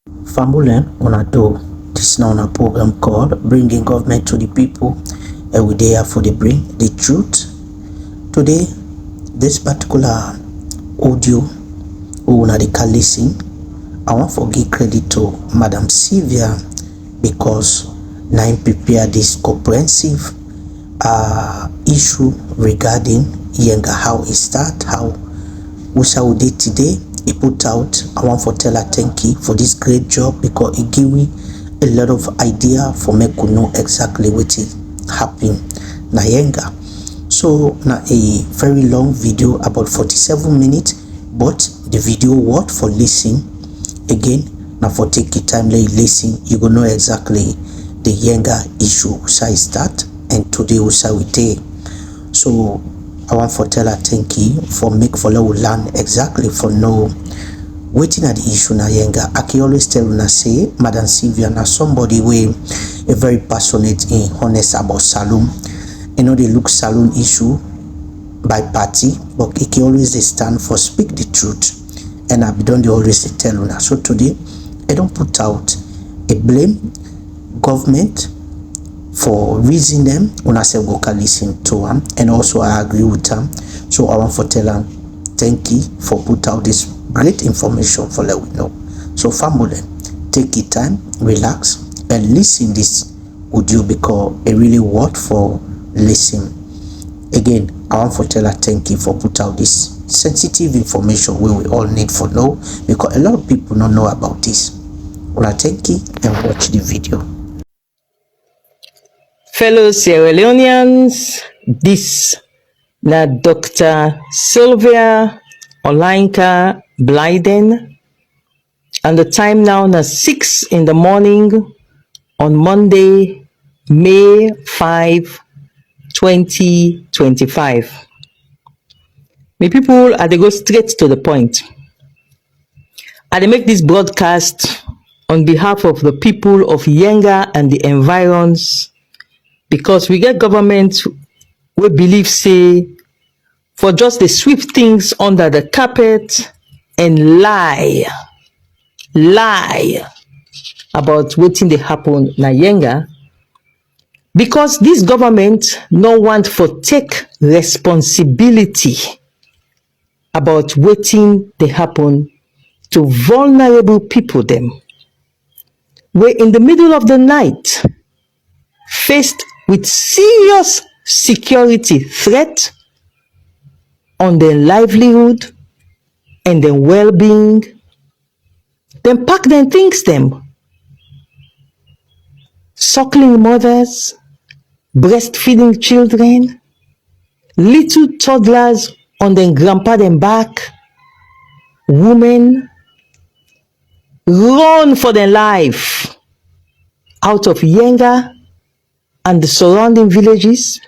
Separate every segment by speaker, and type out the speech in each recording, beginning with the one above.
Speaker 1: Fambulen una do this now on a program called Bringing Government to the People, and we there for the bring the truth. Today, this particular audio we wanna listen. I want to give credit to Madam Sylvia because now prepare this comprehensive issue regarding Yenga, how it start, how we shall do today. He put out. I want to tell her thank you for this great job because it give me a lot of idea for me to know exactly what is happening na Yenga. So now a very long video about 47 minutes, but the video worth for listening. Again, now for take your time let you listen, you gonna know exactly the Yenga issue shall start and today we shall day. So I want to tell her thank you for make for learn exactly for know waiting at the issue na Yenga. I can always tell una say Madam Sylvia na somebody way a very passionate and honest about saloon. You know they look saloon issue by party, but it can always stand for speak the truth. And I don't always tell una. So today I don't put out a blame government for reason them when I say go can listen to them, and also I agree with them. So I want to tell them thank you for put out this great information for let we know. So family, take your time, relax and listen this audio because it really worth for listen. Again, I want to tell her thank you for put out this sensitive information we all need for know because a lot of people don't know about this. Well, thank you and watch the video.
Speaker 2: Fellow Sierra Leoneans, this na Dr. Sylvia Olayinka Blyden, and the time now na 6 in the morning on Monday, May 5, 2025. My people, I dey go straight to the point. I dey make this broadcast on behalf of the people of Yenga and the environs because we get government we believe say for just dey sweep things under the carpet and lie about wetin dey happen na Yenga because this government no want for take responsibility about wetin dey happen to vulnerable people dem wey in the middle of the night faced with serious security threat on their livelihood and their well-being. Dem pack dem things dem. Suckling mothers, breastfeeding children, little toddlers on their grandpa dem back, women run for their life out of Yenga and the surrounding villages.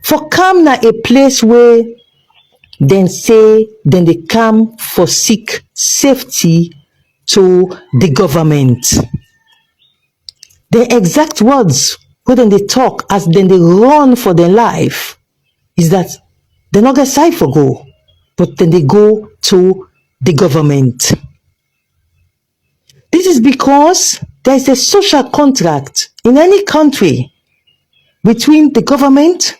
Speaker 2: For come na a place where dem say dem dey come for seek safety to the government. The exact words wey dem dey talk as dem dey run for their life is that dem no get side for go, but dem dey go to the government. This is because there is a social contract in any country between the government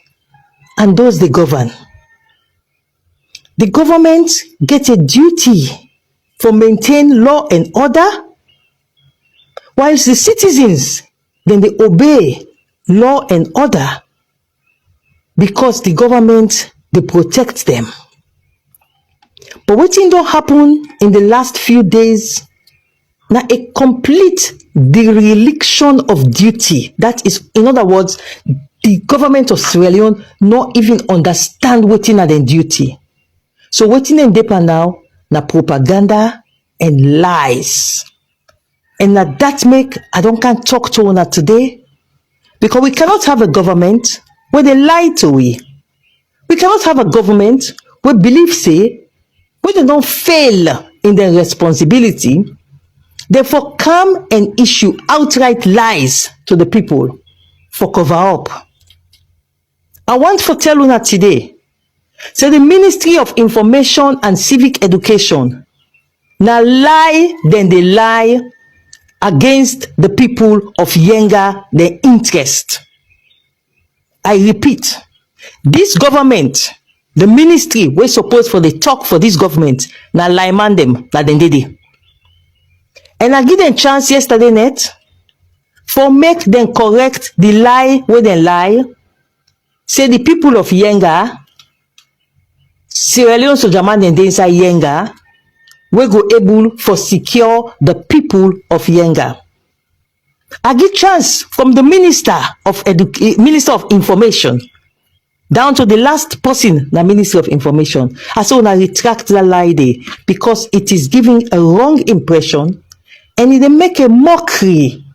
Speaker 2: and those they govern. The government get a duty for maintain law and order, whilst the citizens then they obey law and order because the government they protect them. But wetin don happen in the last few days na a complete dereliction of duty. That is, in other words, the government of Sierra Leone not even understand wetin na dem duty. So wetin dem dey plan now na propaganda and lies. And na that make I don't can talk to una today because we cannot have a government where they lie to we. We cannot have a government where believe say when they don't fail in their responsibility, therefore come and issue outright lies to the people for cover up. I want to tell una today, say the Ministry of Information and Civic Education na lie dem dey lie against the people of Yenga, their interest. I repeat, this government, the ministry wey suppose for the talk for this government, na lie man dem, na dem dey there. And I give them chance yesterday night for make them correct the lie wey dem lie, say the people of Yenga, Sierra Leone soldier man dem dey inside Yenga, wey go able for secure the people of Yenga. I give chance from the Minister of Information down to the last person na Ministry of Information. I say una retract that lie there because it is giving a wrong impression and it dey make a mockery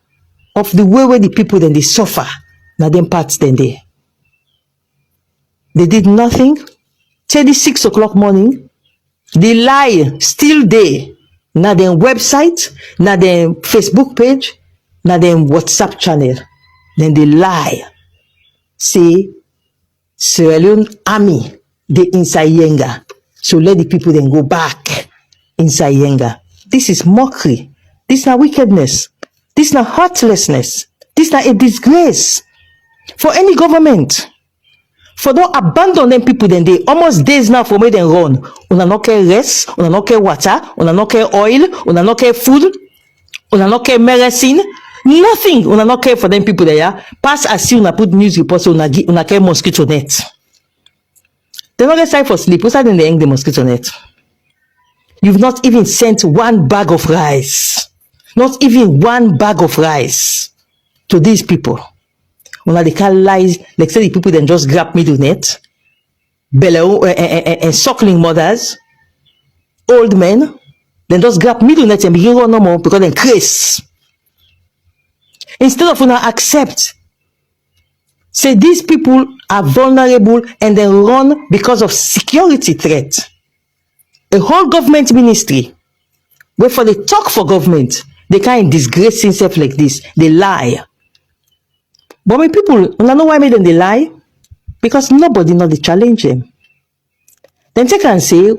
Speaker 2: of the way wey the people dem dey suffer. Na dem parts dem dey. They did nothing till the 6 o'clock morning. The lie still there. Na dem website, na dem Facebook page, na dem WhatsApp channel. Then they lie. Say Sierra Leone army dey inside Yenga. So let the people then go back inside Yenga. This is mockery. This na wickedness. This na heartlessness. This na a disgrace for any government. For don't abandon them people then they almost days now for make them run. Una no care rest, una no care water, una no care oil, una no care food, una no care medicine, nothing. Una no care for them people there. Pass as see una put news report so una care mosquito net. They don't get time for sleep. What's that in the hang the mosquito net? You've not even sent one bag of rice. Not even one bag of rice to these people. Una they can't lie, like say the people then just grab middle net, and suckling mothers, old men, then just grab middle net and begin run no more because then craze. Instead of una accept, say these people are vulnerable and then run because of security threat. A whole government ministry, where for the talk for government, they can't disgrace themselves like this. They lie. But when people, I know why made them they lie? Because nobody know they challenge them. Then take and say,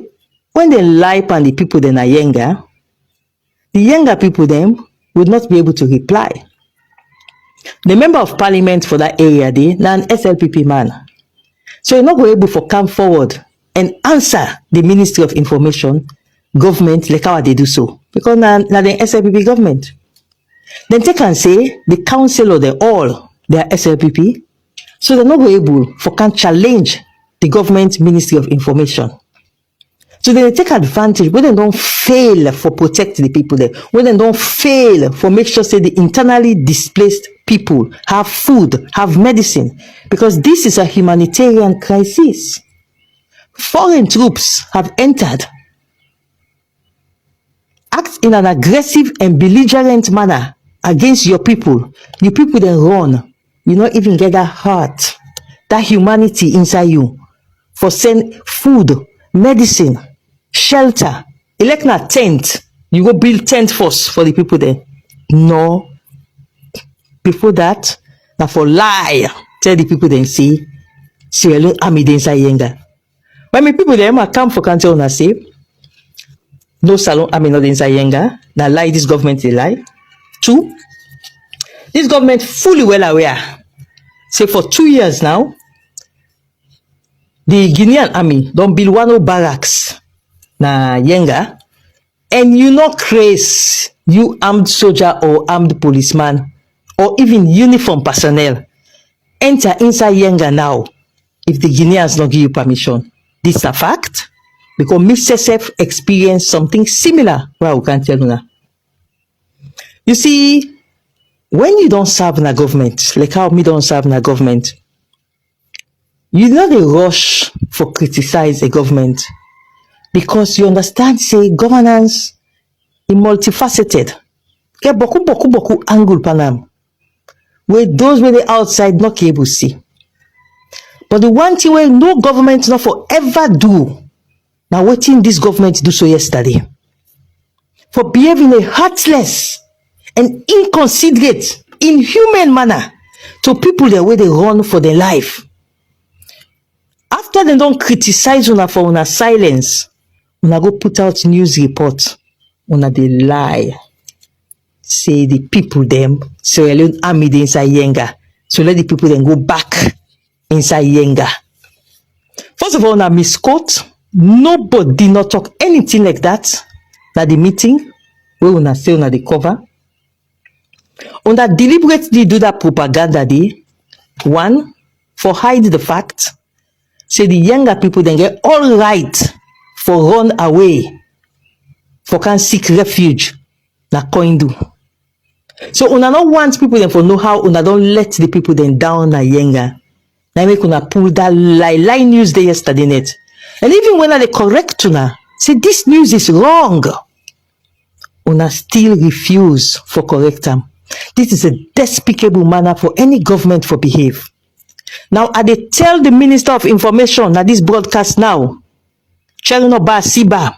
Speaker 2: when they lie upon the people then are younger, the younger people then would not be able to reply. The member of parliament for that area there, now an SLPP man. So you're not going able to come forward and answer the Ministry of Information, government, like how they do so. Because now the SLPP government. Then take and say, the council they all, they are SLPP, so they're not able for can challenge the government Ministry of Information. So they take advantage when they don't fail for protect the people there, when they don't fail for make sure say the internally displaced people have food, have medicine, because this is a humanitarian crisis. Foreign troops have entered, act in an aggressive and belligerent manner against your people. You people then run. You not even get that heart, that humanity inside you for send food, medicine, shelter. Elect na tent. You go build tent first for the people there. No. Before that, now for lie. Tell the people then say, Sierra Leone army dey inside Yenga. When my people there come for country and say, no salon army not inside Yenga. Now lie, this government they lie. 2. This government fully well aware, say for 2 years now, the Guinean army don't build one barracks na Yenga, and you not craze, you armed soldier or armed policeman or even uniform personnel enter inside Yenga now if the Guineans not give you permission. This is a fact because Mr. Sef experienced something similar. Well, we can't tell you now. You see, when you don't serve in a government, like how me don't serve in a government, you not a rush for criticize a government because you understand, say, governance is multifaceted. Get boku angle panam, where those where the outside not able to see. But the one thing where no government not forever do, now what in this government do so yesterday? For behaving a heartless and inconsiderate, inhuman manner to people the way they run for their life. After they don't criticize una for una silence, una go put out news report una dey lie. Say the people them, Sierra Leone army dey inside Yenga. So let the people then go back inside Yenga. First of all, una misquote. Nobody not talk anything like that. Na the meeting where una say una dey cover. Una deliberately do that propaganda dey. One, for hide the fact. Say the younger people then get all right for run away. For can seek refuge. Na coindu. So una not want people then for know how una don't let the people then down na Yenga. Now make una pull that lie news there yesterday net. And even when they correct una, say this news is wrong. Una still refuse for correct them. This is a despicable manner for any government for behave. Now I dey tell the Minister of Information that this broadcast now, Chernoba Siba,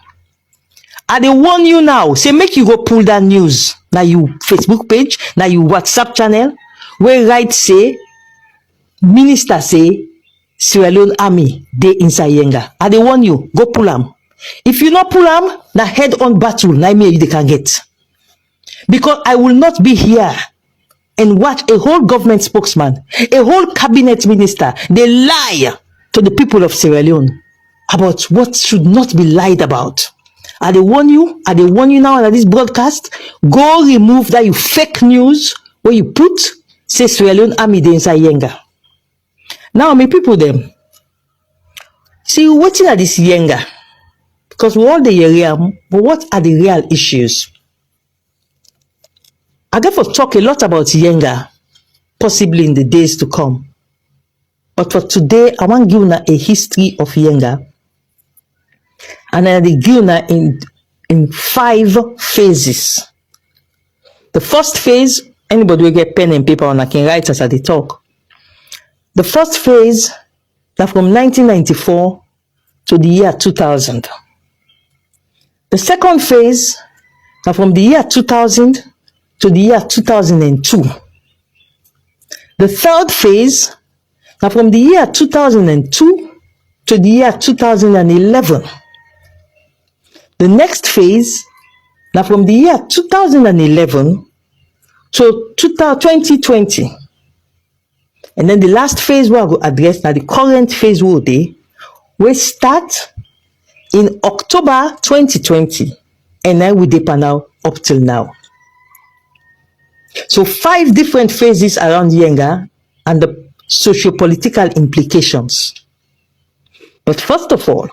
Speaker 2: I dey warn you now, say make you go pull that news. Now you Facebook page, now you WhatsApp channel, where write say, Minister say, Sierra Leone army dey inside Yenga. I dey warn you, go pull am. If you not pull am, na head-on battle, na me you they can get. Because I will not be here and watch a whole government spokesman, a whole cabinet minister, they lie to the people of Sierra Leone about what should not be lied about. I dey warn you now that this broadcast, go remove that you fake news where you put, say Sierra Leone army dey inside Yenga. Now, my people them, see waiting at this Yenga, because we all the area, but what are the real issues? I get for talk a lot about Yenga, possibly in the days to come. But for today, I want to give you a history of Yenga, and I will give you in 5 phases. The first phase, anybody will get pen and paper and I can write as I dey talk. The first phase, that from 1994 to the year 2000. The second phase, that from the year 2000 to the year 2002. The third phase, that from the year 2002 to the year 2011. The next phase, that from the year 2011 to 2020. And then the last phase we will address now the current phase we start in October 2020 and then we deepen now up till now. So 5 different phases around Yenga and the socio-political implications. But first of all,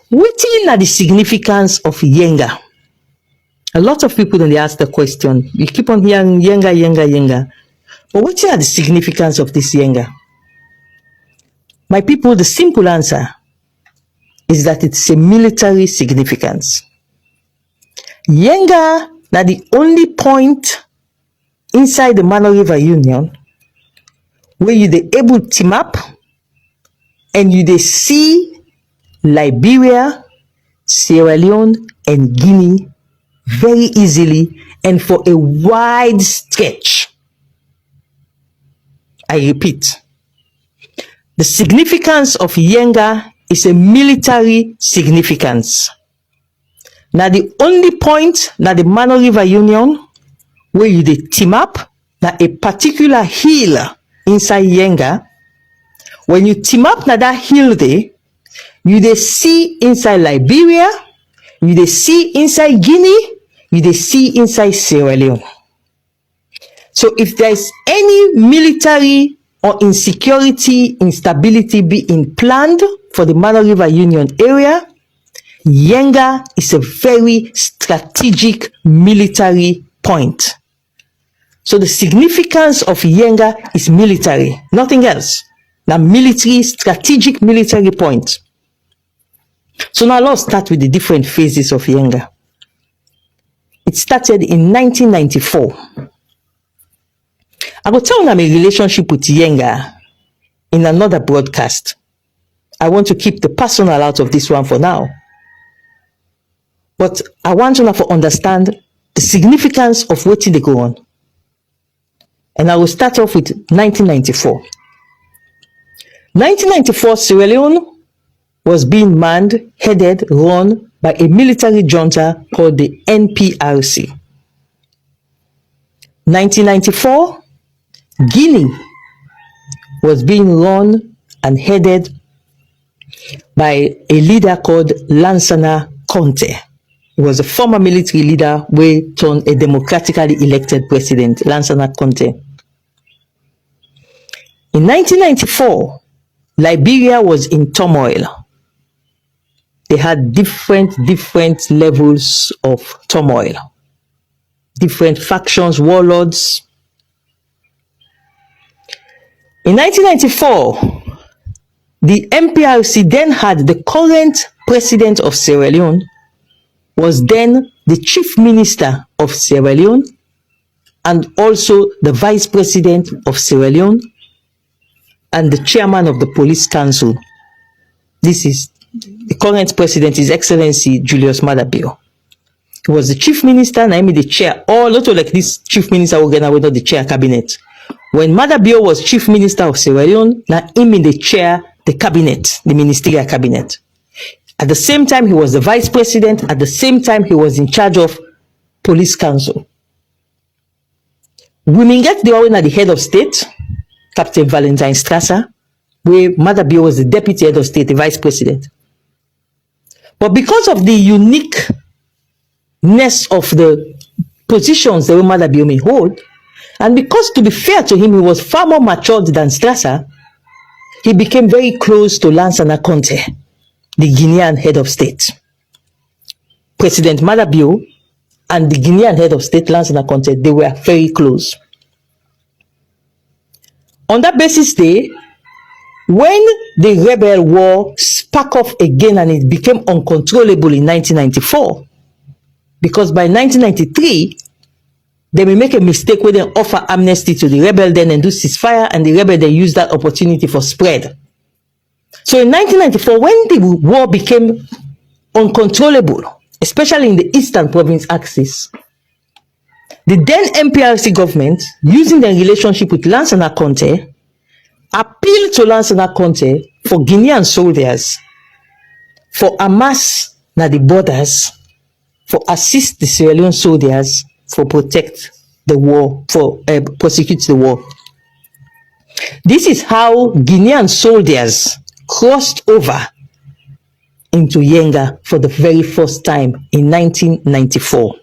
Speaker 2: what are the significance of Yenga? A lot of people then they ask the question. You keep on hearing Yenga. But what are the significance of this Yenga? My people, the simple answer is that it's a military significance. Yenga na the only point inside the Mano River Union where you dey able to team up and you dey see Liberia, Sierra Leone and Guinea very easily and for a wide stretch. I repeat, the significance of Yenga is a military significance. Now the only point na the Mano River Union where you dey team up na a particular hill inside Yenga. When you team up na that hill there, you dey see inside Liberia, you dey see inside Guinea, you dey see inside Sierra Leone. So if there is any military or insecurity, instability being planned for the Mano River Union area, Yenga is a very strategic military point. So the significance of Yenga is military, nothing else. Now military, strategic military point. So now let's start with the different phases of Yenga. It started in 1994. I will tell you my relationship with Yenga in another broadcast. I want to keep the personal out of this one for now. But I want you to understand the significance of what they go on. And I will start off with 1994. 1994, Sierra Leone was being manned, headed, run by a military junta called the NPRC. 1994, Guinea was being run and headed by a leader called Lansana Conte. He was a former military leader who turned a democratically elected president, Lansana Conte. In 1994, Liberia was in turmoil. They had different levels of turmoil. Different factions, warlords. In 1994, the MPRC then had the current president of Sierra Leone, was then the chief minister of Sierra Leone, and also the vice president of Sierra Leone, and the chairman of the police council. This is the current president, His Excellency Julius Maada Bio. He was the chief minister, and I mean the chair, or not like this chief minister who not the chair cabinet. When Maada Bio was chief minister of Sierra Leone, now him in the chair, the cabinet, the ministerial cabinet. At the same time, he was the vice president. At the same time, he was in charge of police council. Women get the one at the head of state, Captain Valentine Strasser, where Maada Bio was the deputy head of state, the vice president. But because of the uniqueness of the positions that Maada Bio may hold, and because, to be fair to him, he was far more matured than Strasser, he became very close to Lansana Conte, the Guinean head of state. President Maada Bio and the Guinean head of state, Lansana Conte, they were very close. On that basis, when the rebel war sparked off again and it became uncontrollable in 1994, because by 1993, they may make a mistake where they offer amnesty to the rebel then and do ceasefire, and the rebel then use that opportunity for spread. So in 1994, when the war became uncontrollable, especially in the Eastern Province axis, the then MPRC government, using their relationship with Lansana Conte, appealed to Lansana Conte for Guinean soldiers, for amass na the borders, for assist the Sierra Leone soldiers, for protect the war, for prosecute the war. This is how Guinean soldiers crossed over into Yenga for the very first time in 1994.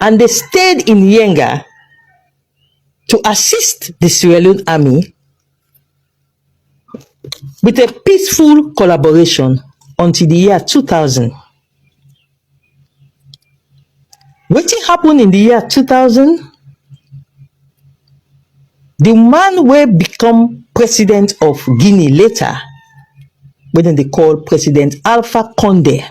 Speaker 2: And they stayed in Yenga to assist the Sierra Leone army with a peaceful collaboration until the year 2000. What happened in the year 2000? The man will become president of Guinea later, when they call President Alpha Condé.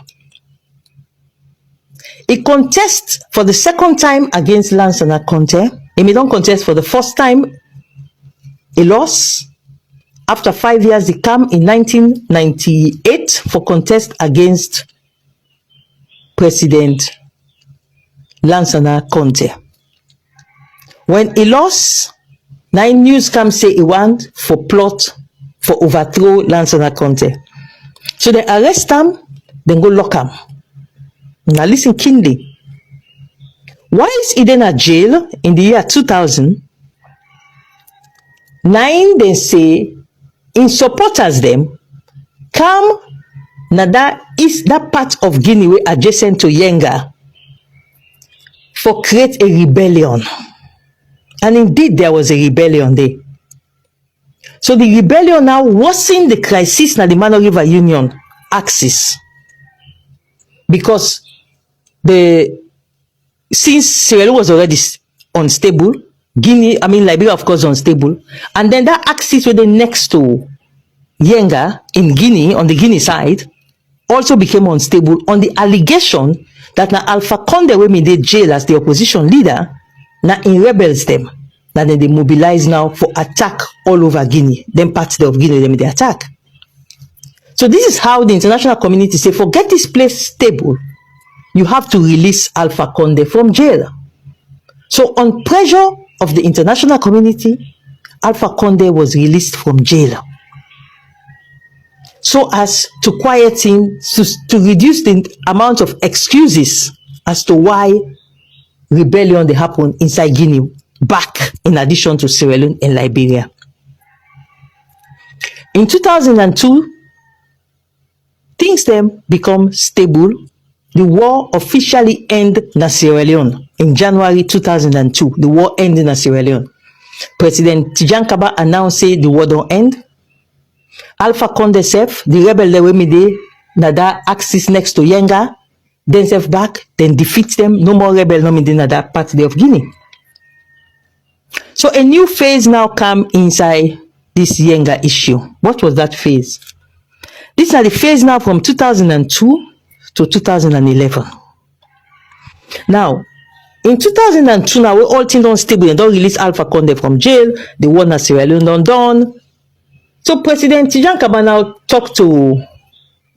Speaker 2: He contests for the second time against Lansana Conte. He may not contest for the first time. He lost. After 5 years, he came in 1998 for contest against President Lansana Conte. When he lost, 9 news come say he want for plot for overthrow Lansana Conte. So they arrest him, then go lock him. Now listen keenly. Whilst he then at jail in the year 2000, 9 they say in supporters them come now that part of Guinea way adjacent to Yenga for create a rebellion. And indeed there was a rebellion there. So the rebellion now worsened the crisis na the Mano River Union axis. Because since Sierra Leone was already unstable, Liberia of course unstable, and then that axis were next to Yenga in Guinea, on the Guinea side, also became unstable on the allegation that na Alpha Condé wey in the jail as the opposition leader, na in rebels them, na then they mobilize now for attack all over Guinea. Then parts of Guinea them they attack. So this is how the international community say, forget this place stable. You have to release Alpha Condé from jail. So on pressure of the international community, Alpha Condé was released from jail. so as to quiet him, to reduce the amount of excuses as to why rebellion dey happen inside Guinea, back in addition to Sierra Leone and Liberia. In 2002, things then become stable. The war officially ended in Sierra Leone in January 2002. The war ended in Sierra Leone. President Tijan Kaba announced say the war don't end. Alpha Condé sef, the rebel wey me dey na that axis next to Yenga, then sef back, then defeat them. No more rebel no me dey na that part of Guinea. So a new phase now come inside this Yenga issue. What was that phase? This is the phase now from 2002 to 2011. Now, in 2002, now we all things unstable. They don't release Alpha Condé from jail. The war na Sierra Leone done. So President Tijan Kaba now talk to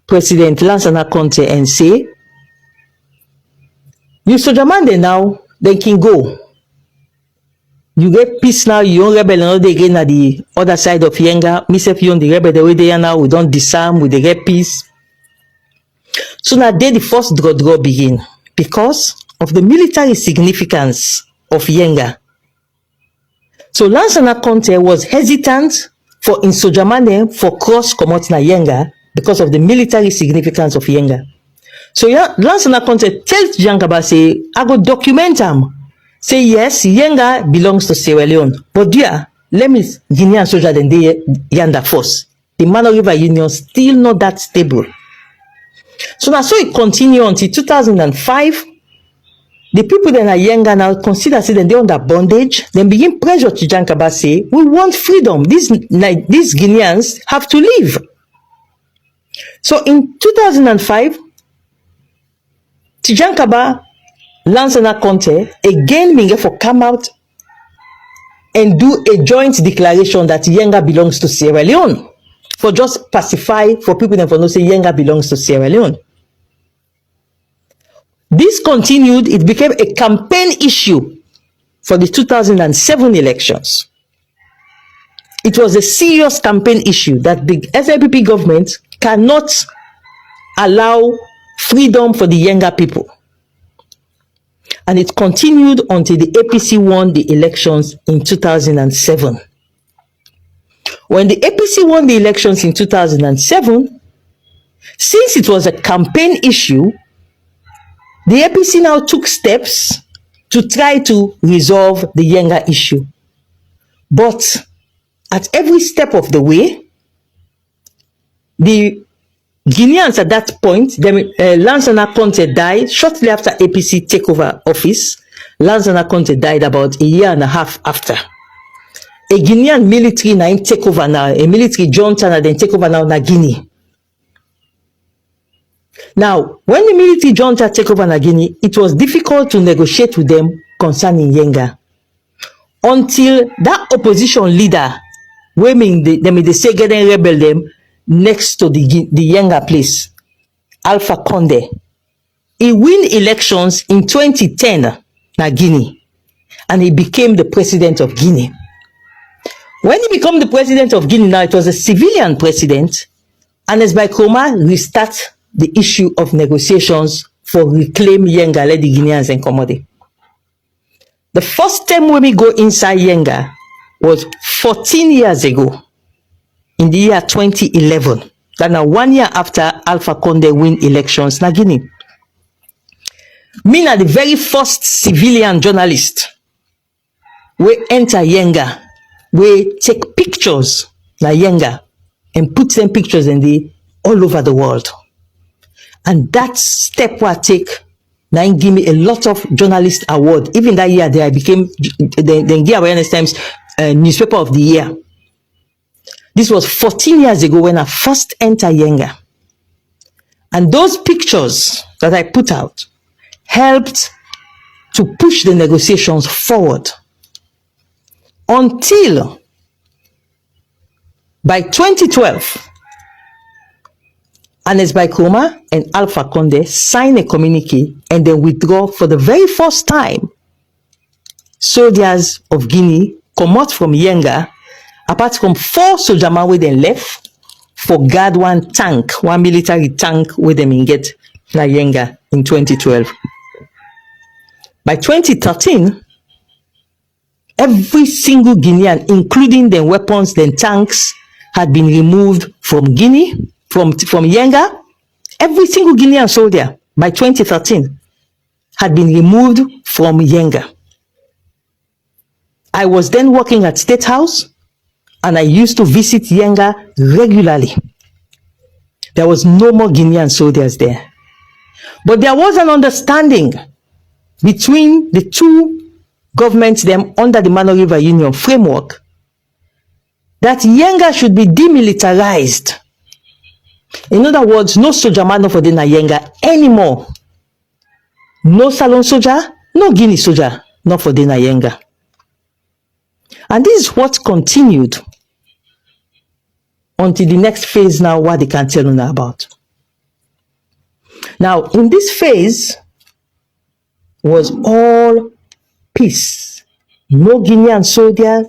Speaker 2: President Lansana Conte and say, you soldier man there now, they can go. You get peace now, you own rebel and all they again at the other side of Yenga. Myself, you own the rebel the way they are now, we don't disarm, we they get peace. So now they the first draw begin because of the military significance of Yenga. So Lansana Conte was hesitant for in Sojamane for cross comot na Yenga because of the military significance of Yenga. So Lansana Conte tells Tijan Kaba say, I go document him. Say yes, Yenga belongs to Sierra Leone. But dear, let me Guinean soldier then they yanda first. The Mano River Union still not that stable. So now so it continue until 2005. The people that are Yenga now consider say they're under bondage. Then begin pressure to Tijan Kaba say, we want freedom. These Guineans have to leave. So in 2005, Tijan Kaba, Lansana Conte again began for come out and do a joint declaration that Yenga belongs to Sierra Leone. For just pacify for people that for no say Yenga belongs to Sierra Leone. This continued, it became a campaign issue for the 2007 elections. It was a serious campaign issue that the SLPP government cannot allow freedom for the Yenga people. And it continued until the APC won the elections in 2007. When the APC won the elections in 2007, since it was a campaign issue, the APC now took steps to try to resolve the Yenga issue. But at every step of the way, the Guineans at that point, Lansana Conte died shortly after APC take over office. Lansana Conte died about a year and a half after. A Guinean military now take over now, a military junta now then take over now na Guinea. Now, when the military junta take over na Guinea, it was difficult to negotiate with them concerning Yenga. Until that opposition leader, women they say getting rebel them next to the Yenga place, Alpha Condé. He win elections in 2010 na Guinea, and he became the president of Guinea. When he became the president of Guinea, now it was a civilian president, and as by Kroma restart the issue of negotiations for reclaim Yenga, let the Guineans and commodity. The first time when we go inside Yenga was 14 years ago, in the year 2011. That now 1 year after Alpha Condé win elections na Guinea. Me na the very first civilian journalist we enter Yenga, we take pictures na Yenga and put them pictures in the all over the world. And that step I take now give me a lot of journalist award. Even that year there I became the Guinea Awareness Times newspaper of the year. This was 14 years ago when I first entered Yenga. And those pictures that I put out helped to push the negotiations forward. Until by 2012, Anes Kroma and Alpha Condé signed a communique and then withdraw for the very first time. Soldiers of Guinea come out from Yenga. Apart from 4 soldiers wey then left, for guard one tank, one military tank wey dem bin get na Yenga in 2012. By 2013, every single Guinean, including the weapons, the tanks, had been removed from Guinea, from Yenga. Every single Guinean soldier by 2013 had been removed from Yenga. I was then working at State House, and I used to visit Yenga regularly. There was no more Guinean soldiers there. But there was an understanding between the two governments them under the Mano River Union framework that Yenga should be demilitarized. In other words, no soldier man for the Yenga anymore. No Salon soldier, no Guinea soldier, not for the Yenga. And this is what continued until the next phase now, what they can tell you about. Now, in this phase was all peace. No Guinean soldier,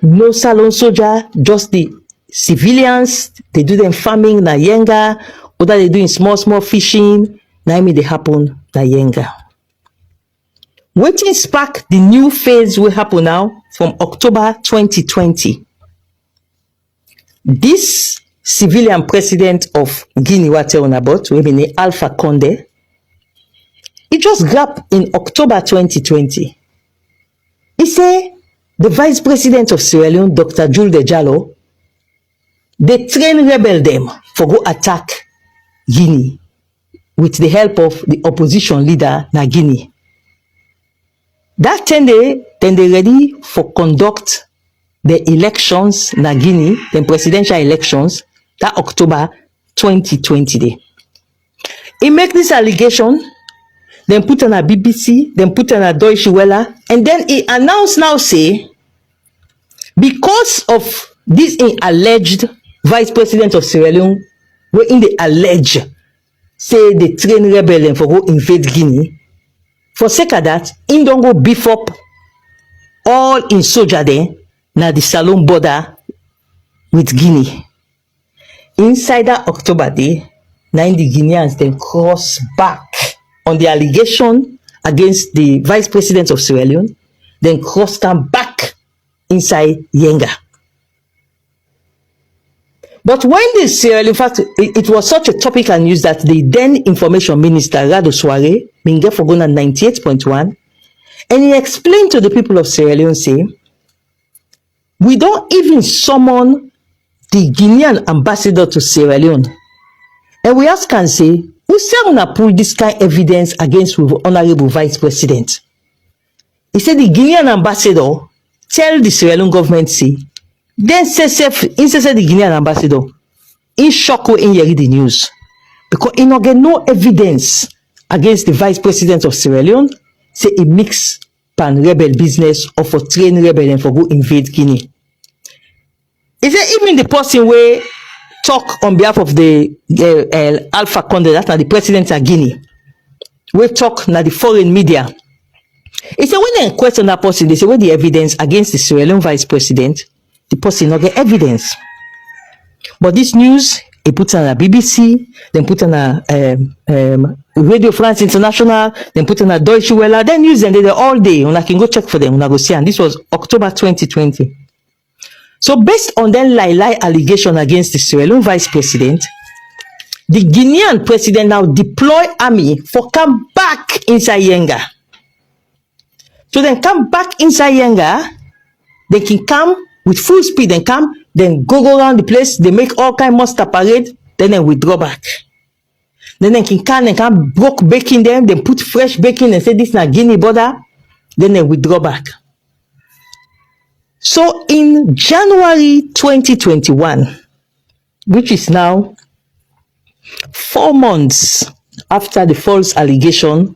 Speaker 2: no Salon soldier, just the civilians. They do them farming na Yenga, other they doing small fishing. Now me they happen na Yenga. Wetin spark the new phase will happen now from October 2020. This civilian president of Guinea, what tell about, we mean Alpha Condé, he just grabbed in October 2020. He say the vice president of Sierra Leone, Dr. Jules de Jallo, they train rebel them for go attack Guinea with the help of the opposition leader na Guinea. That 10 day, then they ready for conduct the elections na Guinea, the presidential elections, that October 2020 day. He make this allegation, then put on a BBC, then put on a Deutsche Welle, and then he announced now say, because of this alleged vice president of Sierra Leone, where in the allege, say they train rebellion for go invade Guinea, for sake of that, in don't go beef up all in soldier there, na the Salon border with Guinea. Inside that October day, now the Guineans then cross back on the allegation against the vice president of Sierra Leone, then cross them back inside Yenga. But when the Sierra Leone, in fact, it was such a topical news that the then information minister, Rado Soare, been get for going at 98.1, and he explained to the people of Sierra Leone, say, we don't even summon the Guinean ambassador to Sierra Leone. And we ask and say, who say una pull this kind of evidence against the honorable vice president? He said the Guinean ambassador tell the Sierra Leone government, say, then say the Guinean ambassador, in shock in hear the news. Because he not get no evidence against the vice president of Sierra Leone, say he mix pan rebel business or for train rebel and for go invade Guinea. Is it even the person where talk on behalf of the Alpha Condé, that the president of Guinea, we talk na the foreign media? He said when they question that person, they say where the evidence against the Sierra Leone vice president, the person not get evidence. But this news, he put on a BBC, then put on a Radio France International, then put on a Deutsche Welle, then news and they all day. And I can go check for them when I go see. And this was October 2020. So based on that lie allegation against the Sierra Leone vice president, the Guinean president now deploy army for come back inside Yenga. So then come back inside Yenga, they can come with full speed, then come, then go around the place, they make all kind of muster parade, then they withdraw back. Then they can broke baking them, then put fresh baking and say this is not Guinea border, then they withdraw back. So in January 2021, which is now 4 months after the false allegation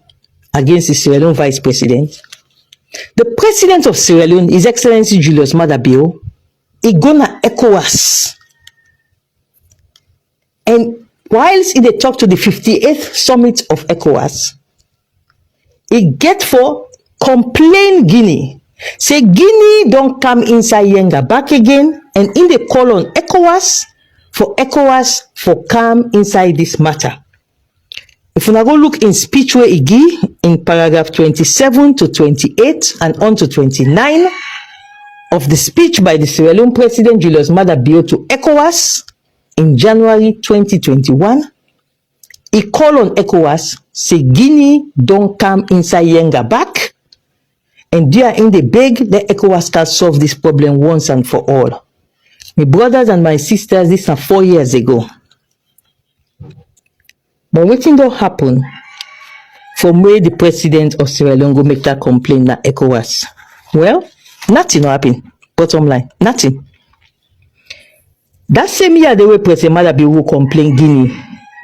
Speaker 2: against the Sierra Leone vice president, the president of Sierra Leone, His Excellency Julius Maada Bio, he gonna ECOWAS. And whilst he talk to the 58th summit of ECOWAS, he get for complain Guinea. Say Guinea don't come inside Yenga back again, and in the call on ECOWAS for ECOWAS for calm inside this matter. If una go look in speech wey e give in paragraph 27 to 28 and on to 29 of the speech by the Sierra Leone President Julius Maada Bio to ECOWAS in January 2021, he call on ECOWAS say Guinea don come inside Yenga back, and therein they beg that ECOWAS start solve this problem once and for all. My brothers and my sisters, this is 4 years ago. But wetin don happen from where the president of Sierra Leone go make that complaint na ECOWAS? Well, nothing happen. Bottom line, nothing. That same year, the way President Maada Bio complain Guinea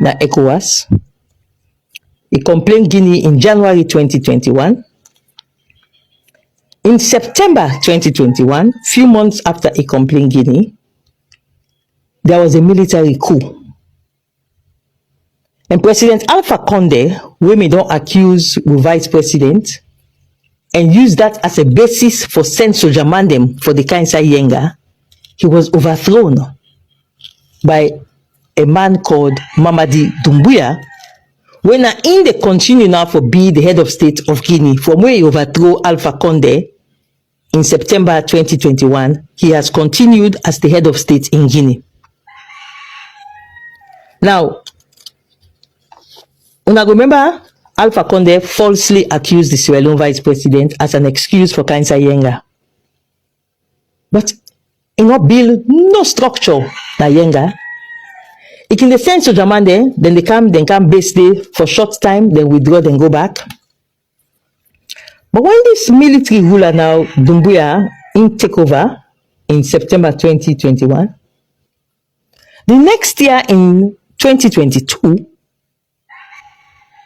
Speaker 2: na ECOWAS. He complained Guinea in January 2021. In September 2021, few months after he complained Guinea, there was a military coup. And President Alpha Condé, whom we don't accuse the vice president, and use that as a basis for send soldier mandem for the Kansai Yenga, he was overthrown by a man called Mamadi Doumbouya, when in the continue now for be the head of state of Guinea, from where he overthrew Alpha Condé in September 2021, he has continued as the head of state in Guinea. Now, una remember, Alpha Condé falsely accused the Sierra Leone vice president as an excuse for Kansai Yenga. But in not build no structure na Yenga. It in the sense of Jamande, then they come base day for short time, then withdraw, then go back. But when this military ruler now, Doumbouya, in take over in September 2021, the next year in 2022,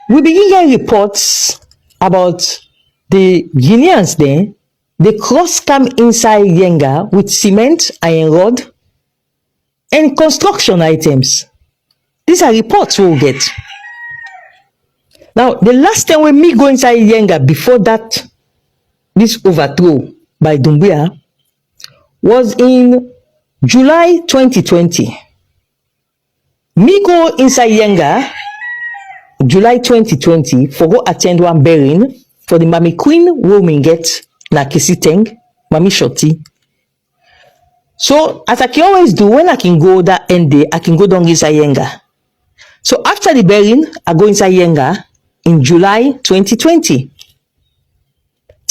Speaker 2: we begin getting reports about the Guineans there. They cross come inside Yenga with cement, iron rod, and construction items. These are reports we'll get. Now, the last time when me go inside Yenga before that, this overthrow by Doumbouya, was in July 2020. Me go inside Yenga, July 2020, for go attend one burying for the Mami Queen woman get na Kisiteng, Mami Shorty. So, as I can always do, when I can go that end day, I can go down inside Yenga. So, after the burying, I go inside Yenga in July 2020.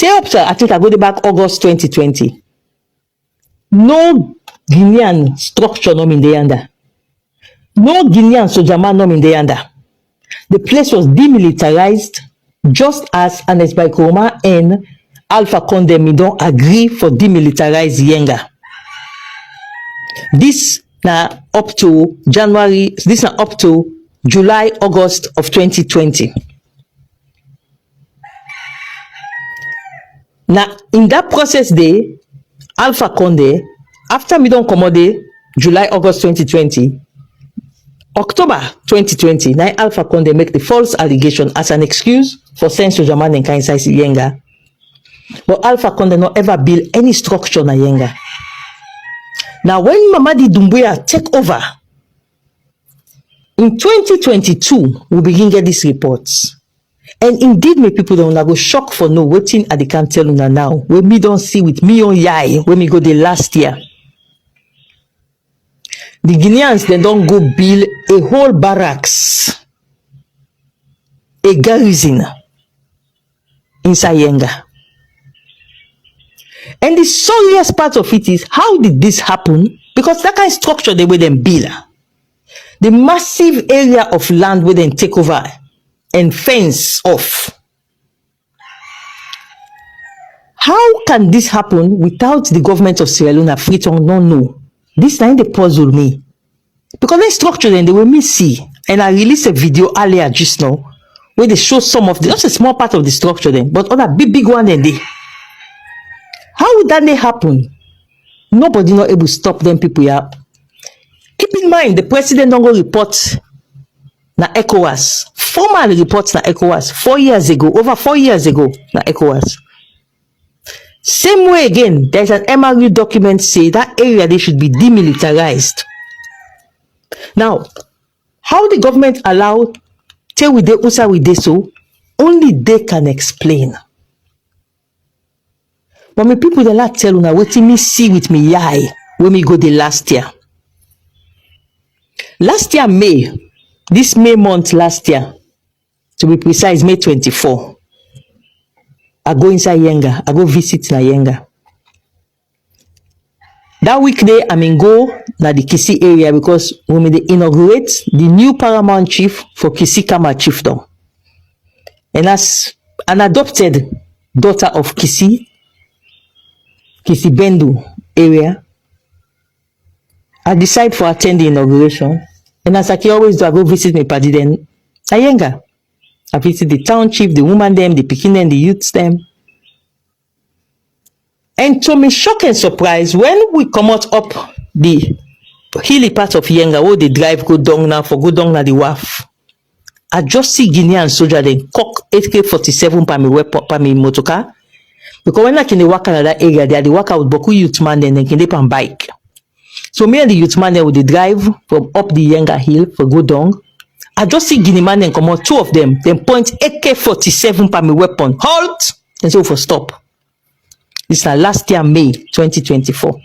Speaker 2: I think I go back August 2020. No Guinean structure no in the under. No Guinean soldier man no in the under. The place was demilitarized, just as Anes Baikoma and Alpha Condé don't agree for demilitarize Yenga. This now up to January, this now up to July, August of 2020. Now, in that process day, Alpha Condé, after me don't commode July, August 2020, October 2020, now Alpha Condé make the false allegation as an excuse for sending soldier man in Kansai Yenga. But Alpha Condé not ever build any structure na Yenga. Now, when Mamadi Doumbouya take over, in 2022, we begin get these reports. And indeed, my people don't go shock for no waiting at the can tell una now. When me don't see with me on yai, when me go the last year. The Guineans, they don't go build a whole barracks, a garrison inside Yenga. And the sorriest part of it is, how did this happen? Because that kind of structure they will then build. The massive area of land will then take over and fence off. How can this happen without the government of Sierra Leone free to no? This time they puzzle me. Because they structure then they will me see. And I released a video earlier just now where they show some of the, just a small part of the structure then, but other big one then they. How would that happen? Nobody not able to stop them people here. Keep in mind, the president don't go report na ECOWAS. Formal reports na ECOWAS 4 years ago, over 4 years ago na ECOWAS. Same way again, there's an MRU document say that area they should be demilitarized. Now, how the government allow tell we dey usa we dey so, only they can explain. But me people dey like tell una wetin me see with me eye when me go the last year. Last year May, this May month last year, to be precise, May 24, I go inside Yenga, I go visit na Yenga. That weekday, I mean go na the Kisi area because when they inaugurate the new paramount chief for Kisi Kama chiefdom. And as an adopted daughter of Kisi Bendu area, I decide for attend the inauguration. And as I always do, I go visit my party then Yenga. I visit the town chief, the woman them, the pikin them, the youths them. And to me shock and surprise, when we come out up the hilly part of Yenga, where they drive go down now for go down na the wharf, I just see Guinean soldier then cock 8K-47 per me weapon per me motorcar. Because when I can work in that area, they are the worker with Boku youth man then can they on bike. So me and the youth man then would they drive from up the Yenga hill for go down. I just see Guinea man then come out, two of them, then point AK-47 per me weapon. Halt! And so for stop. This is last year, May 2024.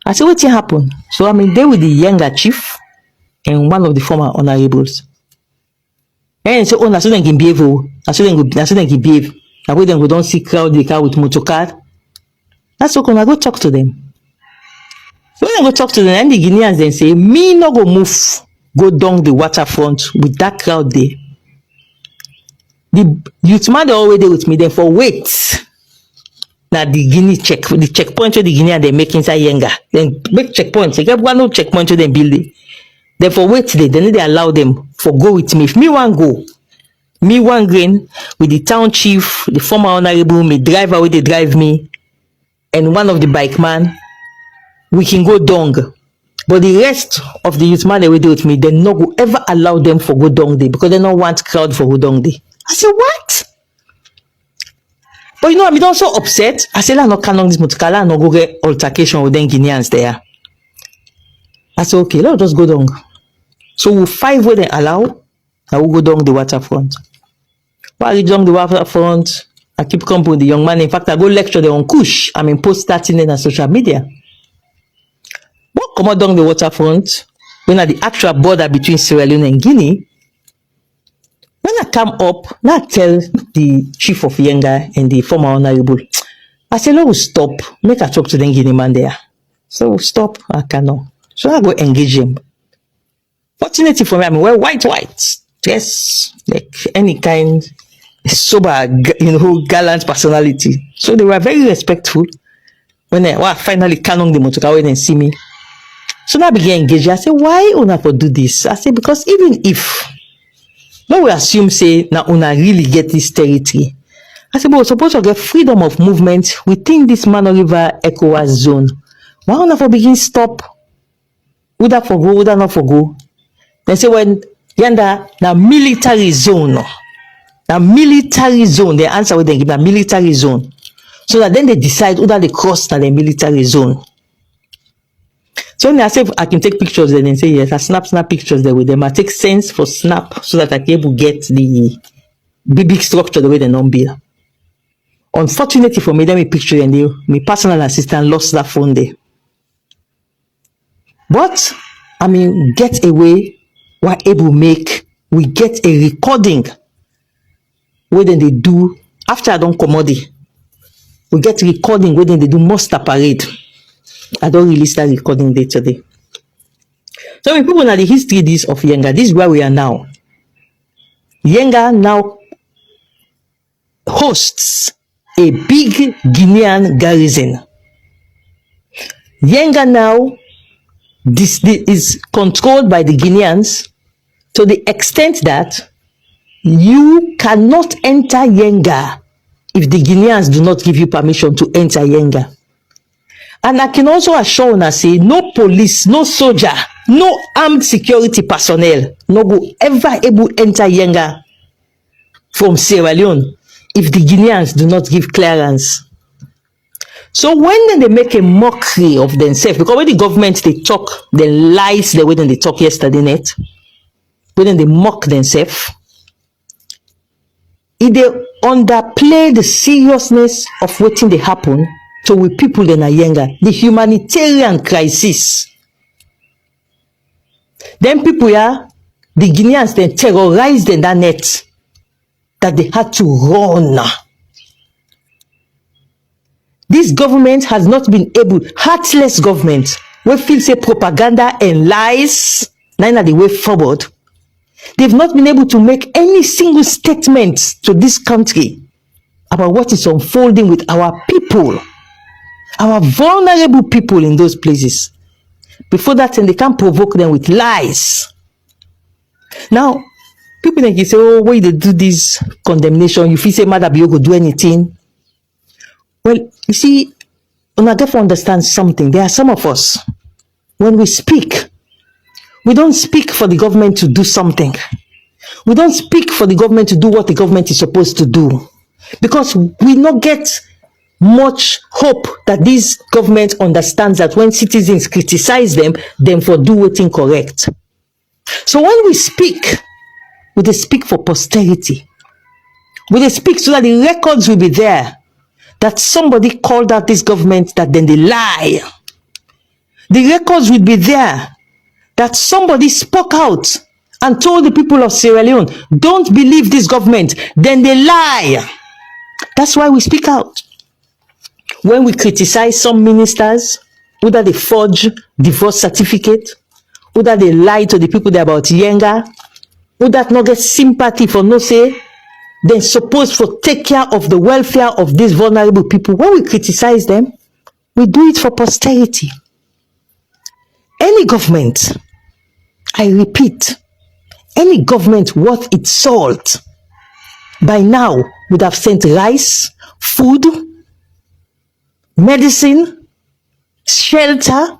Speaker 2: I said, what happened? So I'm there with the younger chief and one of the former honorables. And so, oh, I saw them can behave. I saw them can behave. I wait them go don't see crowd the car with motor car. That's okay. I go talk to them. So when I go talk to them, and the Guineans then say, me no go move, go down the waterfront with that crowd there. The youth man they already there with me. Then for wait. Now the Guinea the checkpoint where the Guinea they make inside Yenga. Then make checkpoints. They get one no checkpoint to them build it. Therefore wait they then they allow them for go with me. If me one go, me one grain with the town chief, the former honorable, me driver where they drive me, and one of the bike man, we can go down. But the rest of the youth man they will do with me, they no go ever allow them for go down there because they don't want crowd for go down there. I said, what? But you know, I'm also upset. I said, I'm not canon this motorcar, I'm not go get altercation with them Guineans there. I said, okay, let's just go down. So we'll five where they allow, I will go down the waterfront. While I reach down the waterfront, I keep company with the young man. In fact, I go lecture them on Kush. I mean, post that in on social media. But come out down the waterfront, when at the actual border between Sierra Leone and Guinea, when I come up, now I tell the chief of Yenga and the former honorable, I say, no, stop. Make I talk to the Guinea man there. So stop, I cannot. So I go engage him. Fortunately for me, I mean, we're white. Yes, like any kind, sober, gallant personality. So they were very respectful. When I finally canon the motorcar when they see me. So now I began engaging. I said, why una for do this? I said, because even if no, we assume say now una really get this territory. I said, but we're supposed to get freedom of movement within this Mano River ECOWAS zone. Why una for begin stop? Would that for go? Would that not for go? They say when yanda na military zone. Na military zone. The answer what they give na military zone. So that then they decide whether they cross na the military zone. So when I say I can take pictures, then they say yes, I snap pictures there with them. I take sense for snap so that I can able to get the big structure the way they don't build. Unfortunately for me, let me picture and my personal assistant lost that phone there. But I mean, get away, we're able to make, we get a recording where then they do after I don't commodity. We get recording where then they do muster parade. I don't really start recording day today. So when people know the history this of Yenga, this is where we are now. Yenga now hosts a big Guinean garrison. Yenga now this is controlled by the Guineans to the extent that you cannot enter Yenga if the Guineans do not give you permission to enter Yenga. And I can also assure you, say, no police, no soldier, no armed security personnel, no go ever able enter Yenga from Sierra Leone if the Guineans do not give clearance. So when they make a mockery of themselves, because when the government they talk, the lies the way they talk yesterday night, when they mock themselves, if they underplay the seriousness of wetin dey happen to we people in Olayinka, the humanitarian crisis. Then people here, the Guineans then terrorized in that net that they had to run. This government has not been able, heartless government, we feel say propaganda and lies, neither the way forward. They've not been able to make any single statement to this country about what is unfolding with our people, our vulnerable people in those places. Before that, and they can't provoke them with lies. Now, people like you say, oh, why they do this condemnation? You feel say Mother Bio go do anything. Well, you see, when I get to understand something, there are some of us, when we speak, we don't speak for the government to do something. We don't speak for the government to do what the government is supposed to do. Because we not get much hope that this government understands that when citizens criticize them for do what's incorrect. So when we speak, we dey speak for posterity. We dey speak so that the records will be there, that somebody called out this government, that then they lie. The records will be there, that somebody spoke out and told the people of Sierra Leone, don't believe this government, then they lie. That's why we speak out. When we criticize some ministers, whether they forge divorce certificate, whether they lie to the people there about Yenga, whether not get sympathy for no say, then supposed for take care of the welfare of these vulnerable people. When we criticize them, we do it for posterity. Any government, I repeat, any government worth its salt by now would have sent rice, food, medicine, shelter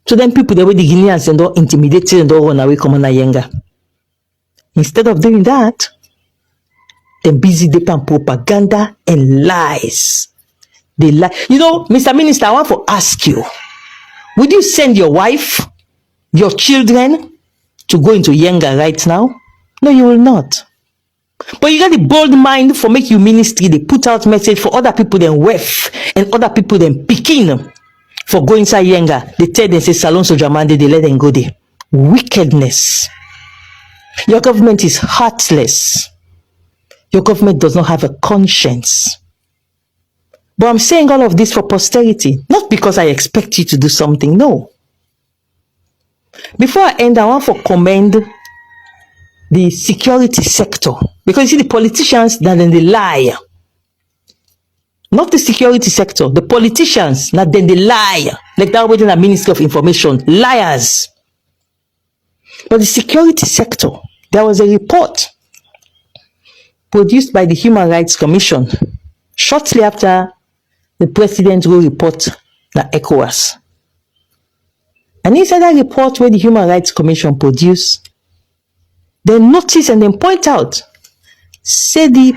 Speaker 2: to them people the way the Guineans and all intimidated and all run away come on Olayinka. Instead of doing that, they're busy doing propaganda and lies. They lie. You know, Mr. Minister, I want to ask you, would you send your wife, your children to go into Yenga right now? No, you will not. But you got the bold mind for make you ministry, they put out message for other people than WEF and other people than Pekin for going inside Yenga. They tell them, say, Salon Sojamande, they let them go there. Wickedness. Your government is heartless. Your government does not have a conscience. But I'm saying all of this for posterity, not because I expect you to do something, no. Before I end, I want to commend the security sector, because you see the politicians that then they lie. Not the security sector, the politicians that then they lie, like that within the Ministry of Information, liars. But the security sector, there was a report produced by the Human Rights Commission shortly after the president will report the ECOWAS. And inside that report where the Human Rights Commission produced, they notice and then point out, say the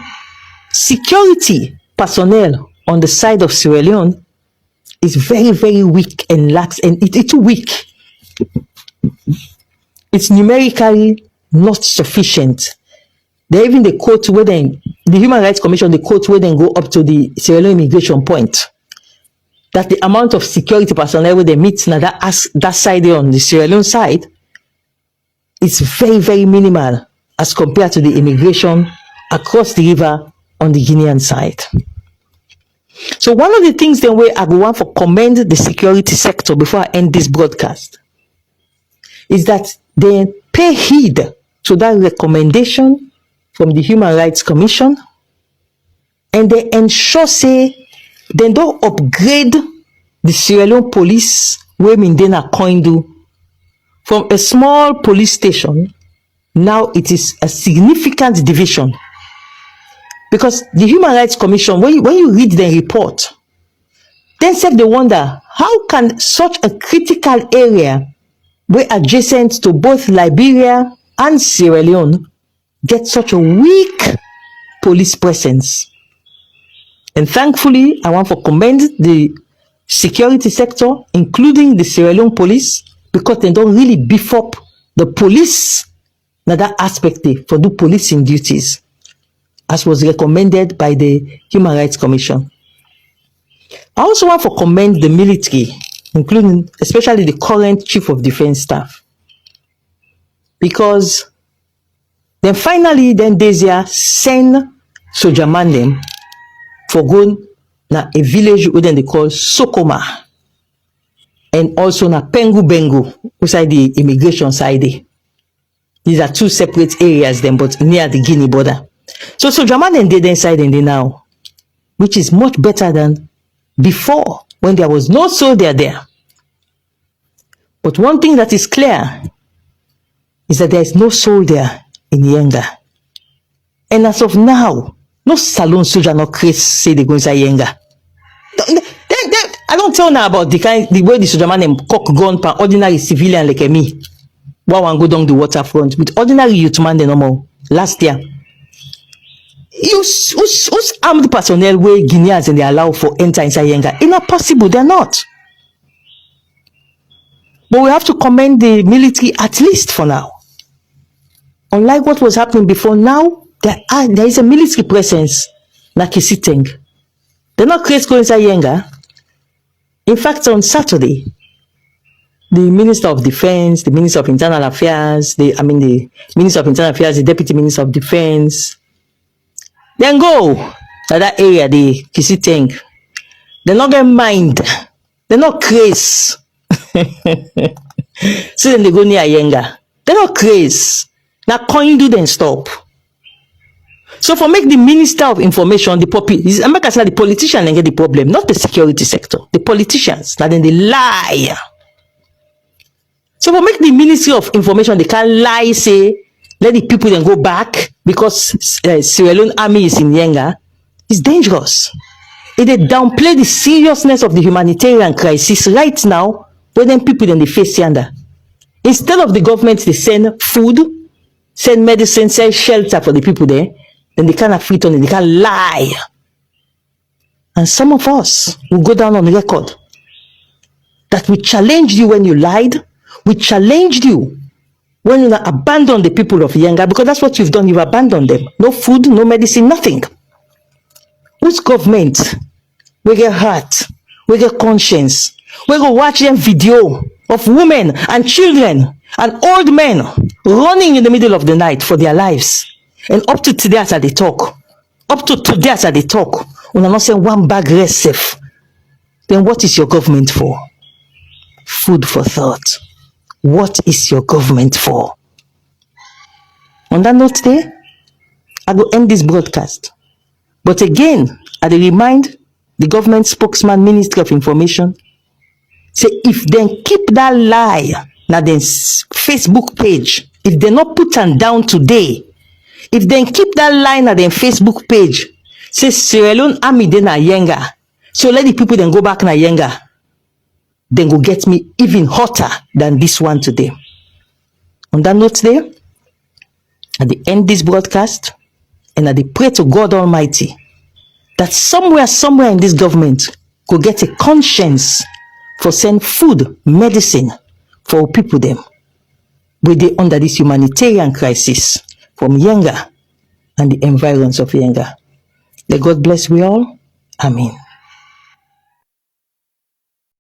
Speaker 2: security personnel on the side of Sierra Leone is very, very weak and lax, and it's weak. It's numerically not sufficient. They even the quote where then the Human Rights Commission, the quote where then go up to the Sierra Leone immigration point, that the amount of security personnel where they meet now that side there on the Sierra Leone side is very, very minimal as compared to the immigration across the river on the Guinean side. So one of the things then where I go want to commend the security sector before I end this broadcast is that they pay heed to that recommendation from the Human Rights Commission, and they ensure say they don't upgrade the Sierra Leone police where Mindena Koindu from a small police station. Now it is a significant division, because the Human Rights Commission, when you read the report, then they wonder, how can such a critical area where adjacent to both Liberia and Sierra Leone get such a weak police presence? And thankfully, I want to commend the security sector, including the Sierra Leone police, because they don't really beef up the police, now that aspect for do policing duties, as was recommended by the Human Rights Commission. I also want to commend the military, including especially the current Chief of Defense Staff, because then finally, Desia send soldier man them for go na a village where they call Sokoma, and also na Pengu Bengu, outside the immigration side. These are two separate areas then, but near the Guinea border. So soldier man and they inside and they now, which is much better than before when there was no soldier there. But one thing that is clear is that there is no soldier in Yenga. And as of now, no saloon soldier, no Chris say they go inside Yenga. I don't tell now about the way the soldier man and cock gun per ordinary civilian like me. Why one go down the waterfront with ordinary youth man the normal last year. Who's armed personnel where Guineans and they allow for enter inside Yenga? It's not possible, they're not. But we have to commend the military at least for now. Unlike what was happening before, now there is a military presence na Kisiteng. They're not crazy going inside Yenga. In fact, on Saturday, the Minister of Defense, the Minister of Internal Affairs, the Minister of Internal Affairs, the Deputy Minister of Defense, then go to that area, the Kisiteng. They're not going to mind. They're not crazy. So then they go near Yenga. They're not crazy. Now, can you do then stop? So for make the Minister of Information, the politician then get the problem, not the security sector. The politicians, now then they lie. So for make the Ministry of Information, they can't lie, say, let the people then go back because Sierra Leone army is in Yenga. It's dangerous. If they downplay the seriousness of the humanitarian crisis right now, where then people then they face Yanda. Instead of the government, they send food, send medicine, send shelter for the people there, then they can't afflict on it, they can't lie. And some of us will go down on record that we challenged you when you lied, we challenged you when you abandoned the people of Yenga, because that's what you've done, you've abandoned them. No food, no medicine, nothing. Whose government we get heart, we get conscience, we go watch them video of women and children and old men running in the middle of the night for their lives. And up to today as they talk, when I'm not saying one bag rest safe, then what is your government for? Food for thought. What is your government for? On that note there, I will end this broadcast. But again, I will remind the government spokesman, Ministry of Information, say if they keep that lie na then Facebook page, if they not put them down today, if they keep that lie na then Facebook page, say Sierra Leone army dey na Yenga, so let the people then go back na Yenga, then go get me even hotter than this one today. On that note there, at the end this broadcast, and I pray to God Almighty that somewhere in this government could get a conscience for send food, medicine for people them with they under this humanitarian crisis from Yenga and the environs of Yenga. May God bless we all. Amen.